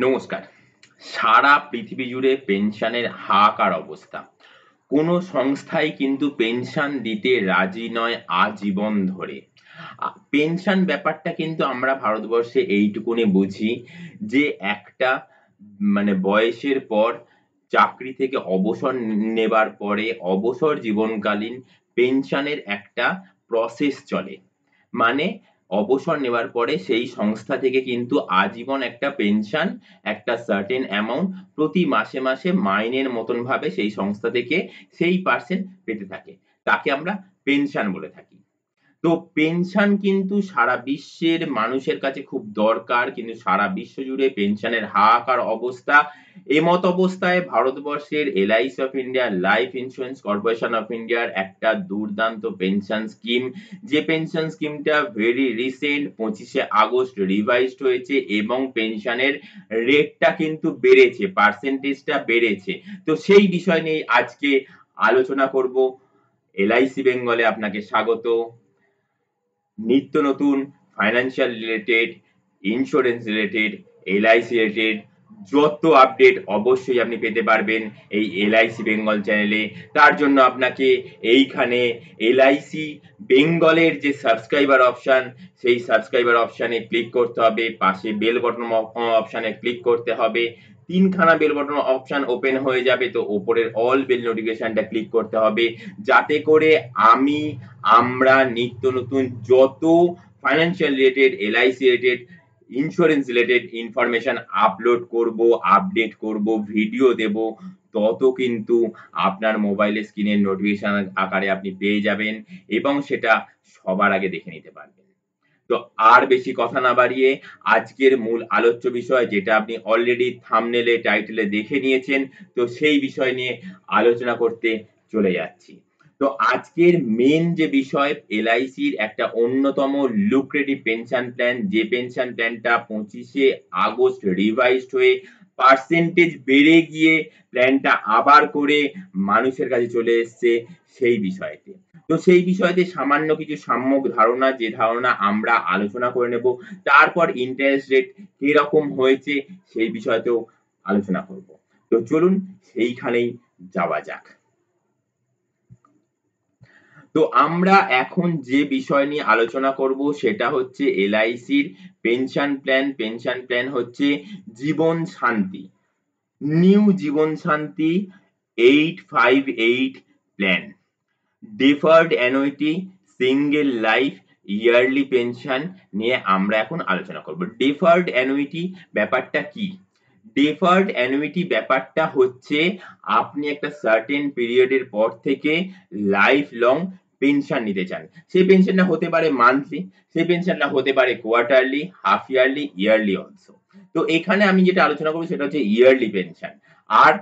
নমস্কার। সারা পৃথিবী জুড়ে পেনশনের হাহাকার অবস্থা। কোনো সংস্থাই কিন্তু পেনশন দিতে রাজি নয় আজীবন ধরে। পেনশন ব্যাপারটা কিন্তু আমরা ভারতবর্ষে এইটুকুনি বুঝি যে একটা বয়সের পর চাকরি থেকে অবসর নেবার পরে অবসর জীবনকালীন পেনশনের একটা প্রসেস চলে। মানে অবসর নেওয়ার পরে সেই সংস্থা থেকে কিন্তু আজীবন একটা পেনশন, একটা সার্টেন অ্যামাউন্ট প্রতি মাসে মাসে মাইনের মতন ভাবে সেই সংস্থা থেকে সেই পার্সন পেতে থাকে। তাকে আমরা পেনশন বলে থাকি। তো পেনশন কিন্তু সারা বিশ্বের মানুষের কাছে খুব দরকার, কিন্তু সারা বিশ্ব জুড়ে পেনশনের হাহাকার অবস্থা। এমত অবস্থায় ভারতবর্ষের LIC of India, life insurance corporation of ইন্ডিয়ার একটা দুর্দান্ত পেনশন স্কিম, যে পেনশন স্কিমটা ভেরি রিসেন্ট 25শে আগস্ট রিভাইজড হয়েছে এবং পেনশনের রেটটা কিন্তু বেড়েছে, পার্সেন্টেজটা বেড়েছে। তো সেই বিষয় নিয়ে আজকে আলোচনা করব। LIC বেঙ্গলে আপনাকে স্বাগত। নিত্য নতুন financial related, insurance related, LIC related যত আপডেট অবশ্যই আপনি পেতে পারবেন এই LIC বেঙ্গল চ্যানেলে। তার জন্য আপনাকে এইখানে LIC বেঙ্গলের যে সাবস্ক্রাইবার অপশন, সেই সাবস্ক্রাইবার অপশনে ক্লিক করতে হবে, পাশে বেল বটন অপশনে ক্লিক করতে হবে। তিনখানা বেল বটন অপশন ওপেন হয়ে যাবে, তো ওপরের অল বেল নোটিফিকেশনটা ক্লিক করতে হবে, যাতে করে আমরা নিত্য নতুন যত financial related, LIC related, insurance related information upload করব, আপডেট করব, ভিডিও দেব, তত কিন্তু আপনার মোবাইলের স্ক্রিনের নোটিফিকেশন আকারে আপনি পেয়ে যাবেন এবং সেটা সবার আগে দেখে নিতে পারবেন। তো আর বেশি কথা না বাড়িয়ে আজকের মূল আলোচ্য বিষয়, যেটা আপনি অলরেডি থাম্বনেলে, টাইটেলে দেখে নিয়েছেন, তো সেই বিষয় নিয়ে আলোচনা করতে চলে যাচ্ছি। তো আজকের মেন যে বিষয়, LICর একটা অন্যতম লুক্রেটিভ পেনশন প্ল্যান, যে পেনশন প্ল্যানটা 25শে আগস্ট রিভাইজড হয়ে পার্সেন্টেজ বেড়ে গিয়ে প্ল্যানটা আবার করে মানুষের কাছে চলে এসছে, সেই বিষয়তে। তো সেই বিষয়তে সামান্য কিছু সাম্যক ধারণা, যে ধারণা আমরা আলোচনা করে নেব। তারপর ইন্টারেস্ট রেট কিরকম হয়েছে সেই বিষয়তেও আলোচনা করব। তো চলুন সেইখানেই যাওয়া যাক। তো আমরা এখন যে বিষয় নিয়ে আলোচনা করব সেটা হচ্ছে LICর পেনশন প্ল্যান। পেনশন প্ল্যান হচ্ছে জীবন শান্তি, নিউ জীবন শান্তি 858 plan. Deferred Annuity Single Life Yearly Pension নিয়ে আমরা এখন আলোচনা করব। Deferred Annuity ব্যাপারটা কি? Deferred Annuity ব্যাপারটা হচ্ছে আপনি একটা সার্টেন পিরিয়ডের পর থেকে লাইফ লং পেনশন নিতে চান। সেই পেনশনটা হতে পারে মান্থলি, সেই পেনশনটা হতে পারে quarterly, half yearly, yearly also. তো এখানে আমি যেটা আলোচনা করব সেটা হচ্ছে ইয়ারলি পেনশন। আর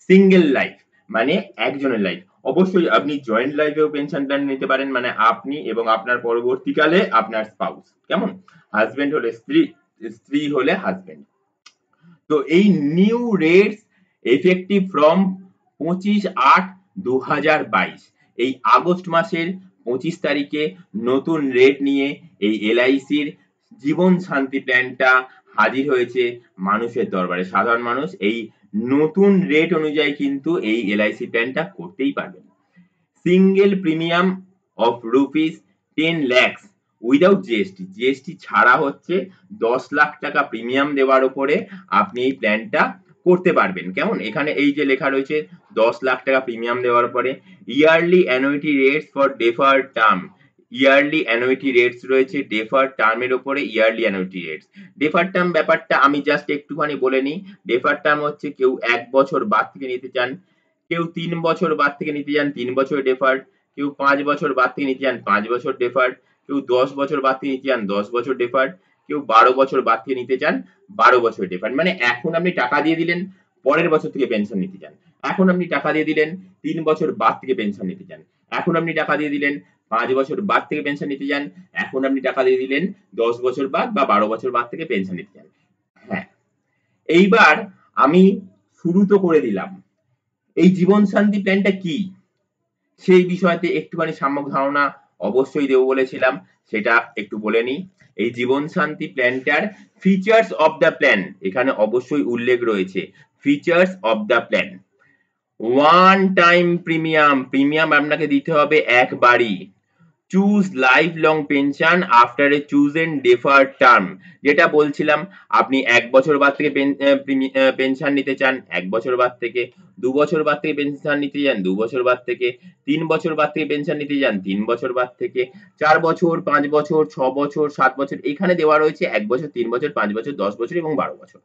সিঙ্গেল লাইফ মানে একজনের লাইফ। অবশ্যই আপনি জয়েন্ট লাইফেও পেনশন প্ল্যান নিতে পারেন, মানে আপনি এবং আপনার পরবর্তীকালে আপনার স্পাউস, কেমন? হাজবেন্ড হলে স্ত্রী, স্ত্রী হলে হাজবেন্ড। তো এই নিউ রেটস এফেক্টিভ ফ্রম 25/8/2022, এই আগস্ট মাসের 25 তারিখে নতুন রেট নিয়ে এই LICর জীবন শান্তি প্ল্যানটা হাজির হয়েছে মানুষের দরবারে। সাধারণ মানুষ এই নতুন রেট অনুযায়ী কিন্তু এই LIC প্ল্যানটা করতেই পারবেন। Single premium of ₹10 lakhs without GST ছাড়া হচ্ছে 10 লাখ টাকা প্রিমিয়াম দেওয়ার উপরে আপনি এই প্ল্যানটা করতে পারবেন। কেমন? এখানে এই যে লেখা রয়েছে 10 লাখ টাকা প্রিমিয়াম দেওয়ার পরে yearly annuity rates for deferred term. Yearly annuity rates রয়েছে ডেফার্ড টার্মের উপরে, yearly annuity rates. Deferred term ব্যাপারটা আমি জাস্ট একটুখানি বলে নিই। ডেফার্ড টার্ম হচ্ছে কেউ 1 বছর বাদ থেকে নিতে চান, কেউ 3 বছর বাদ থেকে নিতে চান, 3 বছর ডেফার্ড, কেউ 5 বছর বাদ থেকে নিতে চান, 5 বছর ডেফার্ড, কেউ 10 বছর বাদ থেকে নিতে চান, 10 বছর ডেফার্ড, কেউ 12 বছর বাদ থেকে নিতে চান, 12 বছর ডেফার্ড। মানে এখন আপনি টাকা দিয়ে দিলেন, পরের বছর থেকে পেনশন নিতে চান। এখন আপনি টাকা দিয়ে দিলেন, 3 বছর বাদ থেকে পেনশন নিতে চান। এখন আপনি টাকা দিয়ে দিলেন, 5 বছর বাদ থেকে পেনশন নিতে চান। এখন আপনি টাকা দিয়ে দিলেন, 10 বছর বাদ বা 12 বছর বাদ থেকে পেনশন নিতে চান। হ্যাঁ, এইবার আমি শুরু তো করে দিলাম। এই জীবন শান্তি প্ল্যানটা কি সেই বিষয়তে একটুখানি সাম্যক ধারণা অবশ্যই দেবো বলেছিলাম, সেটা একটু বলে নিই। এই জীবন শান্তি প্ল্যানটার ফিচার্স অফ দ্য প্ল্যান এখানে অবশ্যই উল্লেখ রয়েছে। Features of the plan, one time premium আপনাকে দিতে হবে একবারই। Choose life long pension after a chosen deferred term, যেটা বলছিলাম আপনি 1 বছর বাদ থেকে পেনশন নিতে চান 1 বছর বাদ থেকে, 2 বছর বাদ থেকে পেনশন নিতে চান 2 বছর বাদ থেকে, 3 বছর বাদ থেকে পেনশন নিতে চান 3 বছর বাদ থেকে, 4 বছর, 5 বছর, 6 বছর, 7 বছর, এখানে দেওয়া রয়েছে 1 বছর, 3 বছর, 5 বছর, 10 বছর এবং 12 বছর।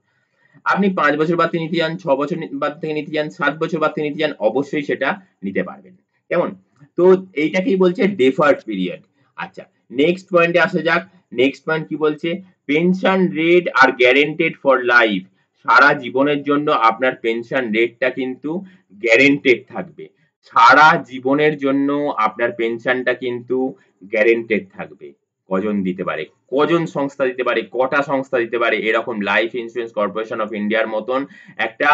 আপনি 5 বছর বাদ থেকে নিতে চান, 6 বছর বাদ থেকে নিতে চান, 7 বছর বাদ থেকে নিতে চান, অবশ্যই সেটা নিতে পারবেন। কেমন? তো এইটাকেই বলছে ডেফার্ড পিরিয়ড। আচ্ছা, নেক্সট পয়েন্টে আসা যাক। নেক্সট পয়েন্ট কি বলছে? পেনশন রেট আর গ্যারান্টেড ফর লাইফ, সারা জীবনের জন্য আপনার পেনশন রেটটা কিন্তু গ্যারান্টেড থাকবে। সারা জীবনের জন্য আপনার পেনশনটা কিন্তু গ্যারান্টেড থাকবে। কজন দিতে পারে, কজন সংস্থা দিতে পারে, কটা সংস্থা দিতে পারে? এরকম লাইফ ইন্স্যুরেন্স কর্পোরেশন অফ ইন্ডিয়ার মতন একটা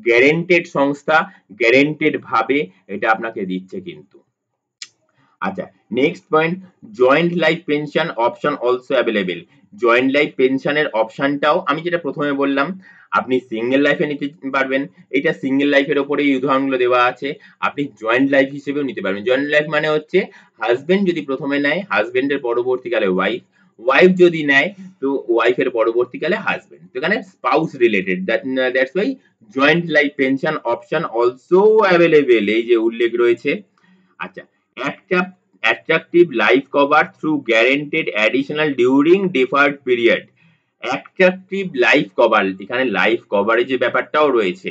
গ্যারান্টেড সংস্থা গ্যারান্টেড ভাবে এটা আপনাকে দিচ্ছে কিন্তু। আচ্ছা, next point, joint life pension option also available. Joint life পেনশনের অপশনটাও আমি যেটা প্রথমে বললাম, আপনি সিঙ্গেল লাইফে নিতে পারবেন, এটা সিঙ্গেল লাইফের উপরে এই উদাহরণগুলো দেওয়া আছে। আপনি জয়েন্ট লাইফ হিসেবেও নিতে পারবেন। জয়েন্ট লাইফ মানে হচ্ছে হাজবেন্ড যদি প্রথমে নেয়, হাজবেন্ডের পরবর্তীকালে ওয়াইফ, ওয়াইফ যদি নেয় তো ওয়াইফের পরবর্তীকালে হাজবেন্ড। এখানে spouse related, that's why joint life pension option also available, এই যে উল্লেখ রয়েছে। আচ্ছা, attractive life cover through guaranteed additional during deferred period, attractive life cover, এখানে লাইফ কভারেজ এর ব্যাপারটাও রয়েছে।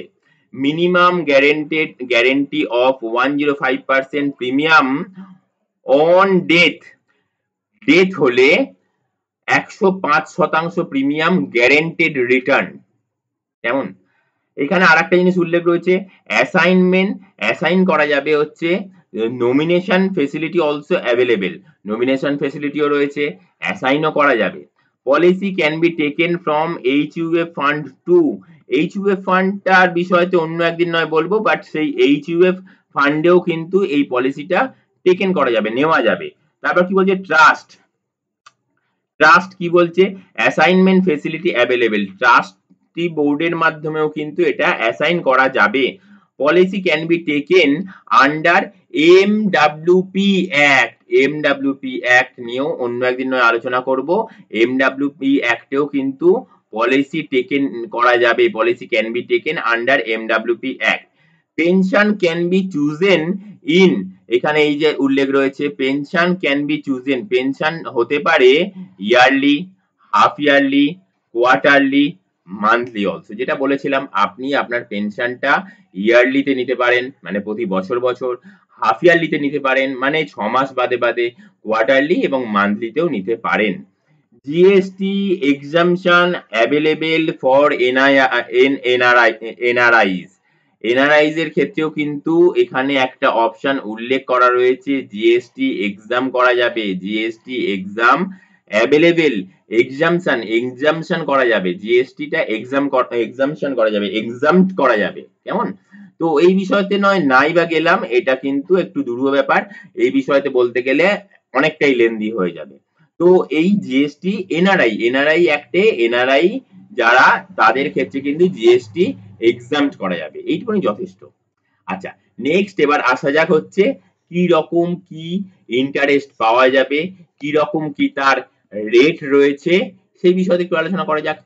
Minimum guarantee of 105% premium on death হলে 105% প্রিমিয়াম গ্যারান্টেড রিটার্ন। কেমন? এখানে আরেকটা জিনিস উল্লেখ রয়েছে, অ্যাসাইন করা যাবে হচ্ছে nomination facility also available, nomination ফেসিলিটিও রয়েছে, অ্যাসাইনও করা যাবে। Policy can be taken from HUF fund to, HUF ফান্ডটার বিষয়তে অন্য একদিন নয় বলবো, বাট সেই এইচইউএফ ফান্ডেও কিন্তু এই পলিসিটা টেকেন করা যাবে, নেওয়া যাবে। তারপর কি বলছে? ট্রাস্ট কি বলছে? অ্যাসাইনমেন্ট ফেসিলিটি অ্যাভেলেবেল, ট্রাস্টি বোর্ডের মাধ্যমেও কিন্তু এটা অ্যাসাইন করা যাবে। Policy can be taken under MWP act, MWP act নিয়েও অন্য একদিন নয় আলোচনা করব। এমডব্লিউপি অ্যাক্টেও কিন্তু পলিসি টেকেন করা যাবে, policy can be taken under MWP act. Pension can be chosen in, এখানে এই যে উল্লেখ রয়েছে, pension can be chosen, pension হতে পারে yearly, half yearly, quarterly, monthly also. যেটা বলেছিলাম, আপনি আপনার পেনশনটা ইয়ারলিতে নিতে পারেন, মানে প্রতি বছর বছর, হাফ ইয়ারলিতে নিতে পারেন, মানে 6 মাস বাদে বাদে, কোয়ার্টারলি এবং মান্থলিতেও নিতে পারেন। জিএসটি এক্সামশন অ্যাভেলেবেল ফর এনআরআইজ এর ক্ষেত্রেও কিন্তু এখানে একটা অপশন উল্লেখ করা রয়েছে, জিএসটি এক্সাম করা যাবে, জিএসটি এক্সাম অ্যাভেলেবেল, এক্সামশন করা যাবে, জিএসটিটা এক্সামশন করা যাবে, এক্সামড করা যাবে। কেমন? তো এই বিষয়তে নয় নাই বা গেলাম, এটা কিন্তু একটু দুরূহ ব্যাপার, এই বিষয়তে বলতে গেলে অনেকটাই লেন্দি হয়ে যাবে। তো এই জিএসটি এনআরআই অ্যাক্টে এনআরআই যারা, তাদের ক্ষেত্রে কিন্তু জিএসটি এক্সাম্পট করা যাবে, এইটুকুনি যথেষ্ট। আচ্ছা, নেক্সট এবার আসা যাক হচ্ছে কি রকম কি ইন্টারেস্ট পাওয়া যাবে, কি রকম কি তার রেট রয়েছে, সেই বিষয়ে একটু আলোচনা করা যাক।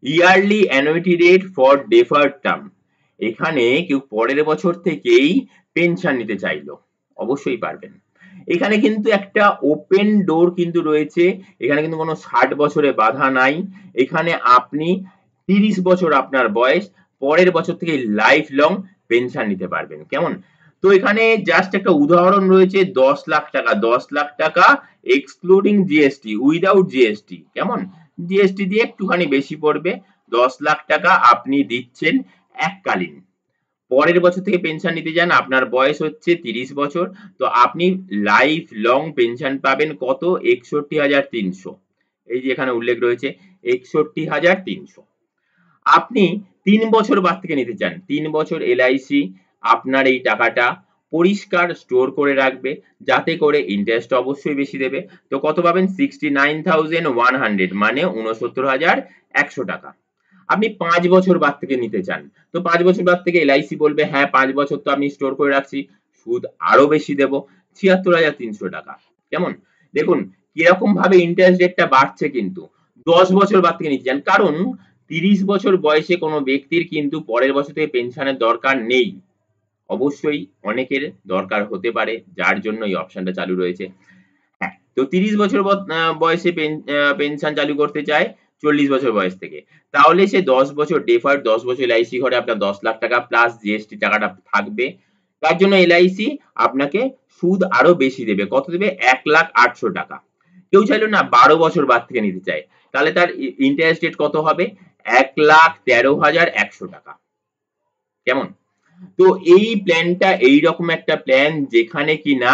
Yearly annuity rate for deferred term, এখানে কেউ পরের বছর থেকেই পেনশন নিতে চাইলো অবশ্যই পারবেন। এখানে কিন্তু একটা ওপেন ডোর কিন্তু রয়েছে, এখানে কিন্তু কোনো 60 বছরে বাধা নাই। এখানে আপনি 30 বছর আপনার বয়স, পরের বছর থেকে লাইফ লং পেনশন নিতে পারবেন। কেমন? তো এখানে জাস্ট একটা উদাহরণ রয়েছে, 10 লাখ টাকা, 10 লাখ টাকা এক্সক্লুডিং জিএসটি, উইদাউট জিএসটি। কেমন? জিএসটি দিয়ে একটুখানি বেশি পড়বে, 10 লাখ টাকা আপনি দিচ্ছেন এককালীন। পরের বছর থেকে পেনশন নিতে যান, আপনার বয়স হচ্ছে 30 বছর, তো আপনি লাইফ লং পেনশন পাবেন কত? 61,300, এই যে এখানে উল্লেখ রয়েছে 61,300। আপনি 3 বছর বাদ থেকে নিতে চান, 3 বছর এলআইসি আপনার এই টাকাটা পরিষ্কার স্টোর করে রাখবে, যাতে করে ইন্টারেস্ট অবশ্যই বেশি দেবে। তো কত পাবেন? 69,100 মানে 69,100 টাকা। আপনি 5 বছর বাদ থেকে নিতে চান, তো 5 বছর বাদ থেকে এলআইসি বলবে হ্যাঁ 5 বছর তো আমি স্টোর করে রাখছি, সুদ আরো বেশি দেব, 76,300 টাকা। কেমন? দেখুন কিরকম ভাবে ইন্টারেস্ট রেটটা বাড়ছে, কিন্তু 10 বছর বাদ থেকে নিতে চান, কারণ 30 বছর বয়সে কোনো ব্যক্তির কিন্তু পরের বছর থেকে পেনশনের দরকার নেই। অবশ্যই অনেকের দরকার হতে পারে, যার জন্য এই অপশনটা চালু রয়েছে। হ্যাঁ, তো 30 বছর বয়সে পেনশন চালু করতে চায় 40 বছর বয়স থেকে, তাহলে সে 10 বছর ডেফার্ড 10 বছর এলআইসি ঘরে আপনার 10 লাখ টাকা প্লাস জিএসটি টাকাটা থাকবে। তার জন্য এলআইসি আপনাকে সুদ আরো বেশি দেবে। কত দেবে? 1,08,000 টাকা। কেউ চাইলো না 12 বছর বাদ থেকে নিতে চায়, তাহলে তার ইন্টারেস্ট রেট কত হবে? 1,13,100 টাকা। কেমন? তো এই প্ল্যানটা এইরকম একটা প্ল্যান, যেখানে কিনা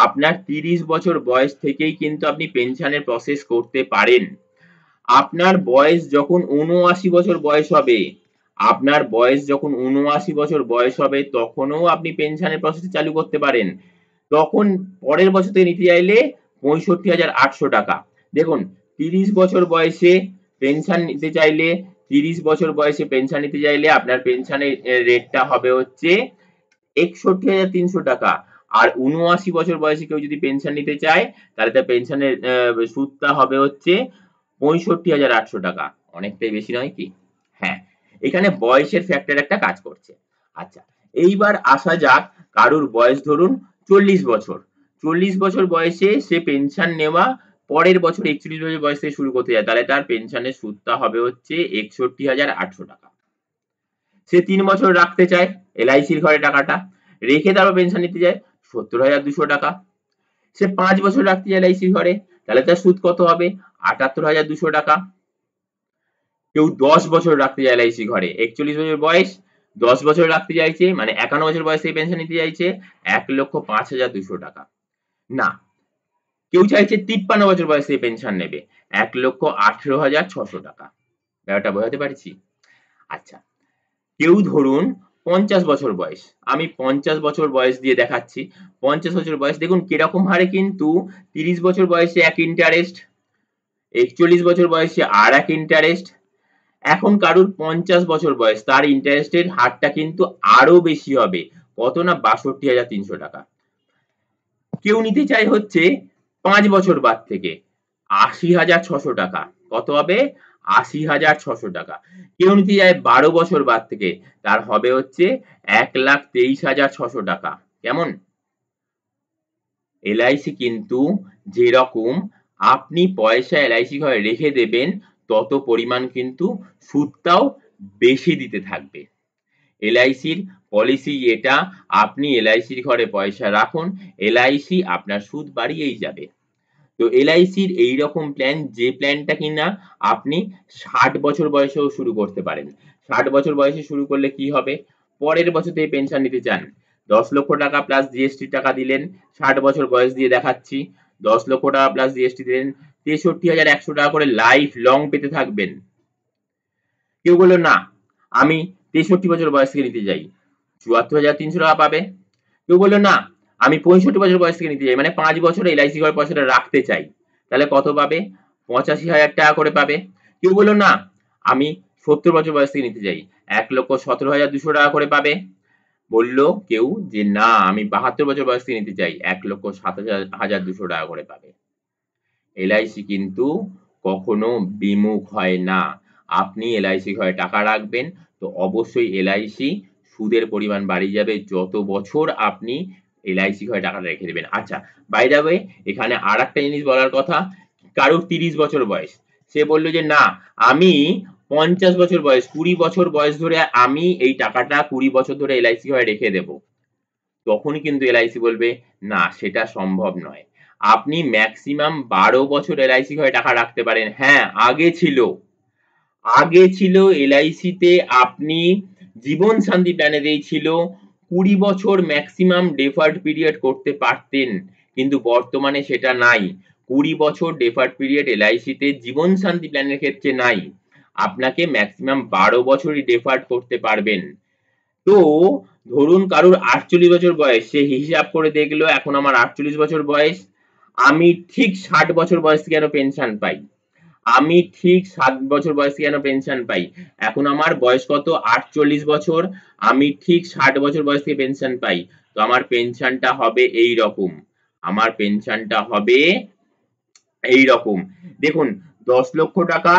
আপনার 30 বছর বয়স থেকেই কিন্তু আপনি পেনশনের প্রসেস করতে পারেন। আপনার বয়স যখন 79 বছর বয়স হবে, আপনার বয়স যখন 79 বছর বয়স হবে, তখনও আপনি পেনশনের প্রসেস চালু করতে পারেন। তখন পরের বছর থেকে নিতে চাইলে 65,800 টাকা। দেখুন 30 বছর বয়সে পেনশন নিতে চাইলে 30 বছর বয়সে পেনশন নিতে চাইলে আপনার পেনশনের রেটটা হবে হচ্ছে 61,300 টাকা। আর 79 বছর বয়সে কেউ যদি পেনশন নিতে চায়, তাহলে তার পেনশনের সুদটা হবে হচ্ছে 65,800 টাকা। অনেকটাই বেশি নয় কি? হ্যাঁ, এখানে বয়সের ফ্যাক্টর একটা কাজ করছে। আচ্ছা, এইবার আসা যাক কারুর বয়স ধরুন 40 বছর। 40 বছর বয়সে সে পেনশন নেওয়া পরের বছর 41 বছর বয়স থেকে শুরু করতে যায়, তাহলে তার পেনশনের সুদটা হবে হচ্ছে 61,800 টাকা। সে 3 বছর রাখতে চায় এলআইসির ঘরে টাকাটা, রেখে তারপর পেনশন নিতে যায় 70,200 টাকা। সে 5 বছর রাখতে চায় এলআইসির ঘরে, তাহলে তার সুদ কত হবে? 78,200 টাকা। কেউ 10 বছর রাখতে চায় এলআইসি ঘরে, 41 বছর বয়স, 10 বছর রাখতে চাইছে, মানে 51 বছর বয়স থেকে পেনশন নিতে চাইছে, 1,05,200 টাকা। না, কেউ চাইছে 53 বছর বয়স থেকে পেনশন নেবে, 1,18,600 টাকা। ব্যাপারটা বোঝাতে পারছি? আচ্ছা, কেউ ধরুন 50 বছর বয়স, আমি 50 বছর বয়স দিয়ে দেখাচ্ছি। 50 বছর বয়স দেখুন কিরকম হারে কিন্তু 30 বছর বয়সে এক ইন্টারেস্ট, 41 বছর বয়সে আর এক ইন্টারেস্ট, এখন কারুর 50 বছর বয়স, তার ইন্টারেস্টের হারটা কিন্তু আরো বেশি হবে। কত না? 62,300 টাকা। কেউ নিতে চাই হচ্ছে 5 বছর বাদ থেকে 80,600 টাকা। কত হবে? 80,600 টাকা। কেউ নিতে চায় 12 বছর বাদ থেকে, তার হবে হচ্ছে 1,23,600 টাকা। কেমন? এলআইসি কিন্তু যেরকম আপনি পয়সা এলআইসি ঘরে রেখে দেবেন, তত পরিমাণ কিন্তু সুদটাও বেশি দিতে থাকবে। এলআইসির পলিসি এটা, আপনি এলআইসির ঘরে পয়সা রাখুন, এলআইসি আপনার সুদ বাড়িয়েই যাবে। তো এলআইসির এইরকম প্ল্যান, যে প্ল্যানটা কিনা আপনি 60 বছর বয়সেও শুরু করতে পারেন। 60 বছর বয়সে শুরু করলে কি হবে? পরের বছর থেকে পেনশন নিতে চান, 10 লক্ষ টাকা প্লাস জিএসটি টাকা দিলেন, 60 বছর বয়স দিয়ে দেখাচ্ছি, 10 লক্ষ টাকা প্লাস জিএসটি দিলেন, 63,100 টাকা করে লাইফ লং পেতে থাকবেন। কেউ বললো না আমি 63 বছর বয়স থেকে নিতে চাই, 74,300 টাকা পাবে। কেউ বললো না আমি 65 বছর বয়স থেকে নিতে চাই, মানে 5 বছর এলআইসি ঘরে পয়সাটা রাখতে চাই, তাহলে কত পাবে? 85,000 টাকা করে পাবে। কেউ বললো না আমি 70 বছর বয়স থেকে নিতে চাই, 1,17,200 টাকা করে পাবে। বললো কেউ যে না আমি 72 বছর বয়স থেকে নিতে চাই, 1,07,200 টাকা করে পাবে। এলআইসি কিন্তু কখনো বিমুখ হয় না। আপনি এলআইসি ঘরে টাকা রাখবেন, তো অবশ্যই এলআইসি সুদের পরিমাণ বাড়িয়ে যাবে যত বছর আপনি এলআইসি ঘরে টাকাটা রেখে দেবেন। আচ্ছা, বাই দ্য ওয়ে এখানে আরেকটা জিনিস বলার কথা, কারোর 30 বছর বয়স, সে বলল যে না আমি 50 বছর বয়স, 20 বছর বয়স ধরে আমি এই টাকাটা 20 বছর ধরে এলআইসি ঘরে রেখে দেব। তখন কিন্তু এলআইসি বলবে না সেটা সম্ভব নয়, আপনি ম্যাক্সিমাম 12 বছর এলআইসি ঘরে টাকা রাখতে পারেন। হ্যাঁ, আগে ছিল এলআইসিতে আপনি জীবন শান্তি প্ল্যানেতেই ছিল 20 বছর ম্যাক্সিমাম ডেফার্ড পিরিয়ড করতে পারতেন, কিন্তু বর্তমানে সেটা নাই। 20 বছর ডেফার্ড পিরিয়ড এলআইসিতে জীবন শান্তি প্ল্যানের ক্ষেত্রে নাই, আপনাকে ম্যাক্সিমাম 12 বছরই ডেফার্ড করতে পারবেন। তো ধরুন কারোর 48 বছর বয়স, সে হিসাব করে দেখলো এখন আমার 48 বছর বয়স, আমি ঠিক 60 বছর বয়স থেকে কেন পেনশন পাই, আমি ঠিক 7 বছর বয়স থেকে কেন পেনশন পাই, এখন আমার বয়স কত 48 বছর, আমি ঠিক 60 বছর বয়স থেকে পেনশন পাই, তো আমার পেনশনটা হবে এই রকম, আমার পেনশনটা হবে এই রকম। দেখুন 10 লক্ষ টাকা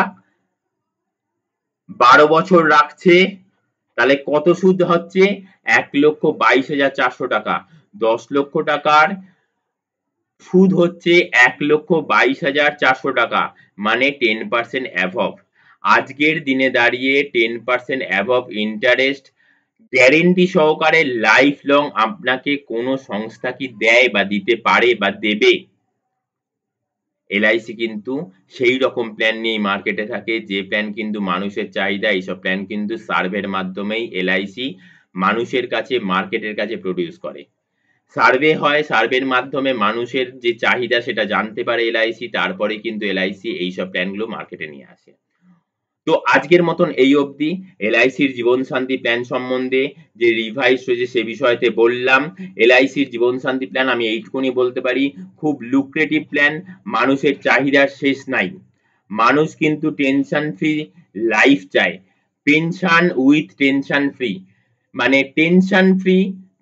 12 বছর রাখছে, তাহলে কত সুদ হচ্ছে 1,22,400 টাকা। 10 লক্ষ টাকার সুদ হচ্ছে 1,22,400 টাকা, মানে 10% অ্যাবভ। আজকের দিনে দাঁড়িয়ে 10% অ্যাবভ ইন্টারেস্ট গ্যারেন্টি সহকারে লাইফ লং আপনাকে কোন সংস্থা কি দেয় বা দিতে পারে বা দেবে? LIC কিন্তু সেই রকম প্ল্যান নিয়েই মার্কেটে থাকে, যে প্ল্যান কিন্তু মানুষের চাহিদা, এইসব প্ল্যান কিন্তু সার্ভের মাধ্যমেই LIC মানুষের কাছে, মার্কেটের কাছে প্রডিউস করে। সার্ভে হয়, সার্ভের মাধ্যমে মানুষের যে চাহিদা সেটা জানতে পারে LIC, তারপরে কিন্তু LIC এইসব প্ল্যানগুলো মার্কেটে নিয়ে আসে। তো আজকের মতন এই অবধি LICর জীবন শান্তি প্ল্যান সম্বন্ধে যে রিভাইজ হয়েছে সে বিষয়তে বললাম। LICর জীবন শান্তি প্ল্যান আমি এইটুকুনি বলতে পারি, খুব লুক্রেটিভ প্ল্যান, মানুষের চাহিদার শেষ নাই। মানুষ কিন্তু টেনশন ফ্রি লাইফ চায়, পেনশন উইথ টেনশন ফ্রি, মানে টেনশন ফ্রি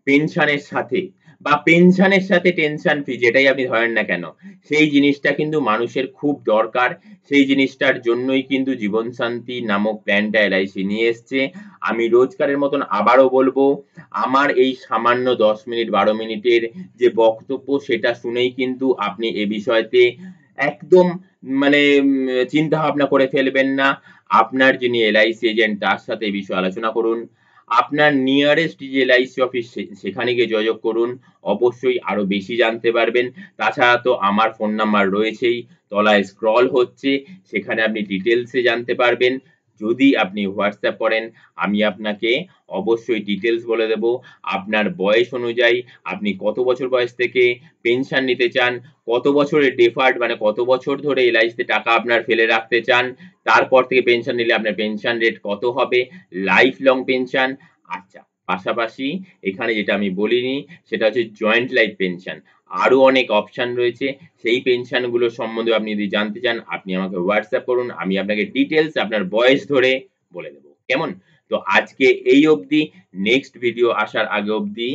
পেনশনের সাথে, বা পেনশনের সাথে টেনশন ফ্রি, যেটাই আপনি ধরেন না কেন, সেই জিনিসটা কিন্তু মানুষের খুব দরকার। সেই জিনিসটার জন্যই কিন্তু জীবন শান্তি নামক প্ল্যানটা LIC নিয়ে এসছে। আমি রোজকারের মতন আবারও বলবো, আমার এই সামান্য 10 মিনিট 12 মিনিটের যে বক্তব্য সেটা শুনেই কিন্তু আপনি এ বিষয়তে একদম মানে চিন্তা ভাবনা করে ফেলবেন না। আপনার যিনি LIC এজেন্ট তার সাথে এই বিষয়ে আলোচনা করুন। আপনার নিয়ারেস্ট যে LIC অফিস সেখানে গিয়ে যোগাযোগ করুন। অবশ্যই আরো বেশি জানতে পারবেন। তাছাড়া তো আমার ফোন নাম্বার রয়েছেই, তলায় স্ক্রল হচ্ছে, সেখানে আপনি ডিটেইলস এ জানতে পারবেন। যদি আপনি WhatsApp করেন আমি আপনাকে অবশ্যই ডিটেইলস বলে দেব। আপনার বয়স অনুযায়ী আপনি কত বছর বয়স থেকে পেনশন নিতে চান, কত বছরের ডেফার্ড মানে কত বছর ধরে LIC তে টাকা আপনার ফেলে রাখতে চান, তারপর থেকে পেনশন নিলে আপনার পেনশন রেট কত হবে, লাইফ লং পেনশন। আচ্ছা, পাশাপাশি এখানে যেটা আমি বলিনি সেটা হচ্ছে জয়েন্ট লাইফ পেনশন। আরো অনেক অপশন রয়েছে, সেই পেনশন গুলো সম্বন্ধে আপনি যদি জানতে চান আপনি আমাকে WhatsApp করুন, আমি আপনাকে ডিটেইলস আপনার বয়স ধরে বলে দেব। কেমন? তো আজকে এই অবধি, নেক্সট ভিডিও আসার আগে অবধি